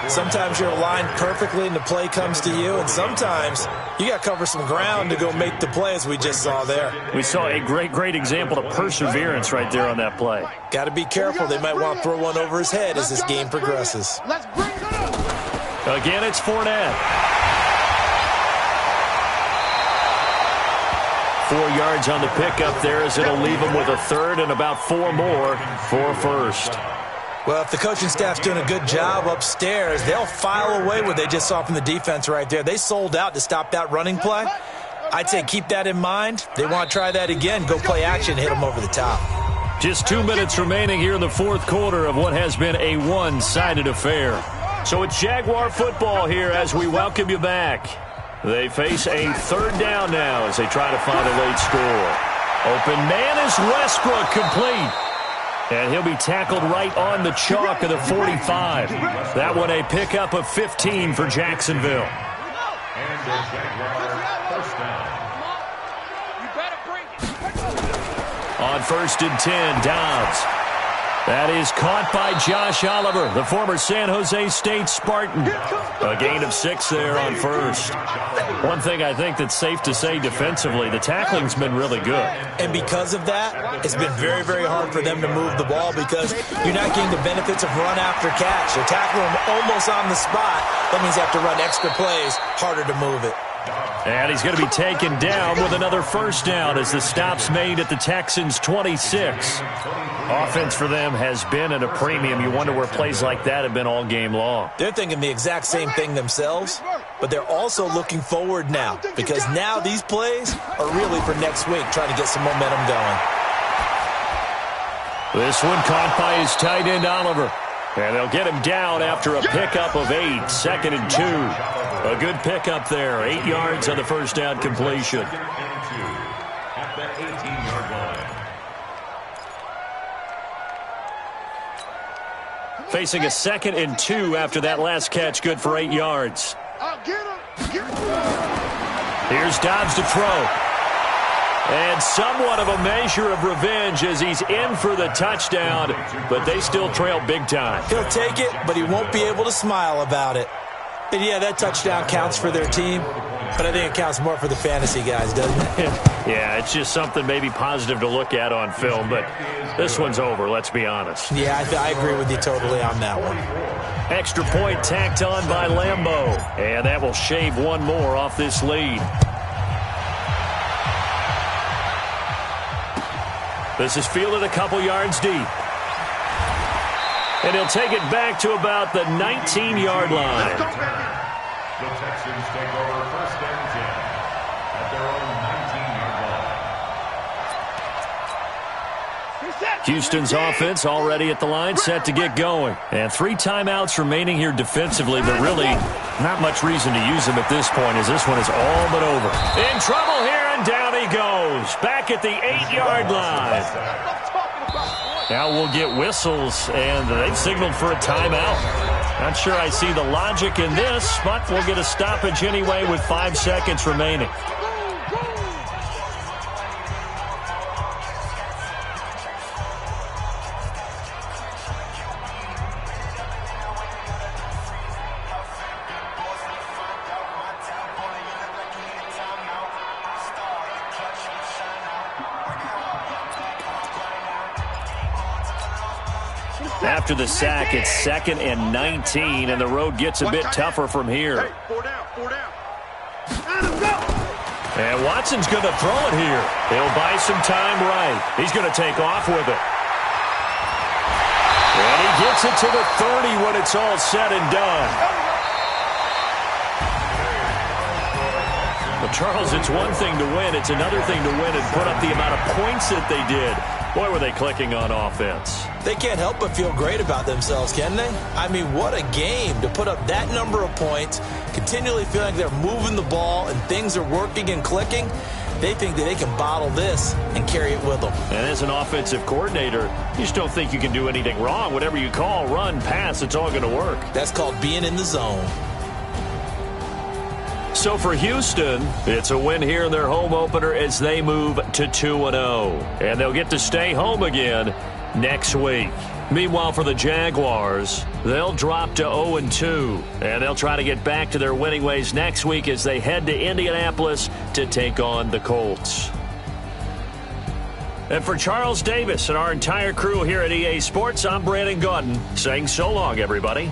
Sometimes you're aligned perfectly and the play comes to you, and sometimes you got to cover some ground to go make the play, as we just saw there. We saw a great example of perseverance right there on that play. Got to be careful. They might want to throw one over his head as this game progresses. Let's bring it up. Again, it's Fournette. 4 yards on the pickup there as it'll leave him with a 3rd and about 4 more for a first. Well, if the coaching staff's doing a good job upstairs, they'll file away what they just saw from the defense right there. They sold out to stop that running play. I'd say keep that in mind. They want to try that again. Go play action, hit them over the top. Just 2 minutes remaining here in the 4th quarter of what has been a one-sided affair. So it's Jaguar football here as we welcome you back. They face a 3rd down now as they try to find a late score. Open man is Westbrook, complete. And he'll be tackled right on the chalk of the 45. That one a pickup of 15 for Jacksonville. And the Jaguar first down. On 1st and 10, Dobbs. That is caught by Josh Oliver, the former San Jose State Spartan. A gain of 6 there on 1st. One thing I think that's safe to say defensively, the tackling's been really good. And because of that, it's been very, very hard for them to move the ball because you're not getting the benefits of run after catch. They're tackling them almost on the spot. That means you have to run extra plays, harder to move it. And he's going to be taken down with another first down as the stop's made at the Texans' 26. Offense for them has been at a premium. You wonder where plays like that have been all game long. They're thinking the exact same thing themselves, but they're also looking forward now because now these plays are really for next week, trying to get some momentum going. This one caught by his tight end, Oliver. And they'll get him down after a pickup of 8, 2nd and 2. A good pickup there, 8 yards on the first down completion. At the 18-yard line. Facing a 2nd and 2 after that last catch, good for 8 yards. Here's Dobbs to throw. And somewhat of a measure of revenge as he's in for the touchdown, but they still trail big time. He'll take it, but he won't be able to smile about it. But yeah, that touchdown counts for their team. But I think it counts more for the fantasy guys, doesn't it? Yeah, it's just something maybe positive to look at on film, but this one's over, let's be honest. Yeah, I agree with you totally on that one. Extra point tacked on by Lambeau, and that will shave one more off this lead. This is fielded a couple yards deep. And he'll take it back to about the 19-yard line. The Texans take over first and 10 at their own 19-yard line. Houston's offense already at the line, set to get going. And 3 timeouts remaining here defensively, but really not much reason to use them at this point as this one is all but over. In trouble here, and down he goes. Back at the 8-yard line. Now we'll get whistles, and they've signaled for a timeout. Not sure I see the logic in this, but we'll get a stoppage anyway with 5 seconds remaining. After the sack, it's 2nd and 19, and the road gets a bit tougher from here. Hey, 4 down, 4 down. And Watson's going to throw it here. He'll buy some time right. He's going to take off with it. And he gets it to the 30 when it's all said and done. Well, Charles, it's one thing to win. It's another thing to win and put up the amount of points that they did. Boy, were they clicking on offense. They can't help but feel great about themselves, can they? I mean, what a game to put up that number of points, continually feeling like they're moving the ball and things are working and clicking. They think that they can bottle this and carry it with them. And as an offensive coordinator, you just don't think you can do anything wrong. Whatever you call, run, pass, it's all going to work. That's called being in the zone. So for Houston, it's a win here in their home opener as they move to 2-0. And they'll get to stay home again next week. Meanwhile, for the Jaguars, they'll drop to 0-2. And they'll try to get back to their winning ways next week as they head to Indianapolis to take on the Colts. And for Charles Davis and our entire crew here at EA Sports, I'm Brandon Gaudin saying so long, everybody.